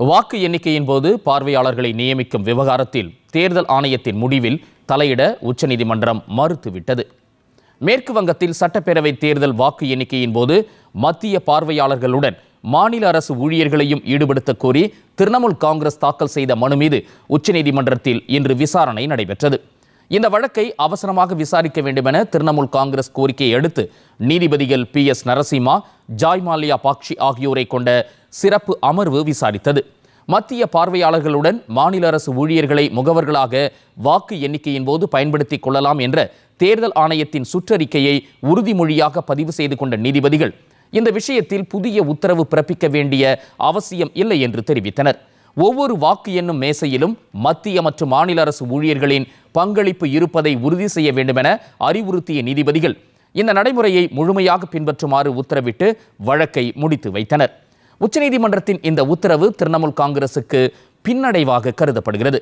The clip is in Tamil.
வாக்கு எண்ணிக்கையின் போது பார்வையாளர்களை நியமிக்கும் விவகாரத்தில் தேர்தல் ஆணையத்தின் முடிவில் தலையிட உச்சநீதிமன்றம் மறுத்துவிட்டது. மேற்கு வங்கத்தில் சட்டப்பேரவை தேர்தல் வாக்கு எண்ணிக்கையின் போது மத்திய பார்வையாளர்களுடன் மாநில அரசு ஊழியர்களையும் ஈடுபடுத்த கோரி திரிணாமுல் காங்கிரஸ் தாக்கல் செய்த மனு மீது உச்சநீதிமன்றத்தில் இன்று விசாரணை நடைபெற்றது. இந்த வழக்கை அவசரமாக விசாரிக்க வேண்டுமென திரிணாமுல் காங்கிரஸ் கோரிக்கையை அடுத்து நீதிபதிகள் PS நரசிம்மா, ஜாய் மால்யா பாக்ஷி ஆகியோரை கொண்ட சிறப்பு அமர்வு விசாரித்தது. மத்திய பார்வையாளர்களுடன் மாநில அரசு ஊழியர்களை முகவர்களாக வாக்கு எண்ணிக்கையின் போது பயன்படுத்திக் கொள்ளலாம் என்ற தேர்தல் ஆணையத்தின் சுற்றறிக்கையை உறுதிமொழியாக பதிவு செய்து கொண்ட நீதிபதிகள் இந்த விஷயத்தில் புதிய உத்தரவு பிறப்பிக்க வேண்டிய அவசியம் இல்லை என்று தெரிவித்தனர். ஒவ்வொரு வாக்கு எண்ணும் மேசையிலும் மத்திய மற்றும் மாநில அரசு ஊழியர்களின் பங்களிப்பு இருப்பதை உறுதி செய்ய வேண்டும் என அறிவுறுத்திய நீதிபதிகள் இந்த நடைமுறையை முழுமையாக பின்பற்றுமாறு உத்தரவிட்டு வழக்கை முடித்து வைத்தனர். உச்சநீதிமன்றத்தின் இந்த உத்தரவு திரிணாமுல் காங்கிரசுக்கு பின்னடைவாக கருதப்படுகிறது.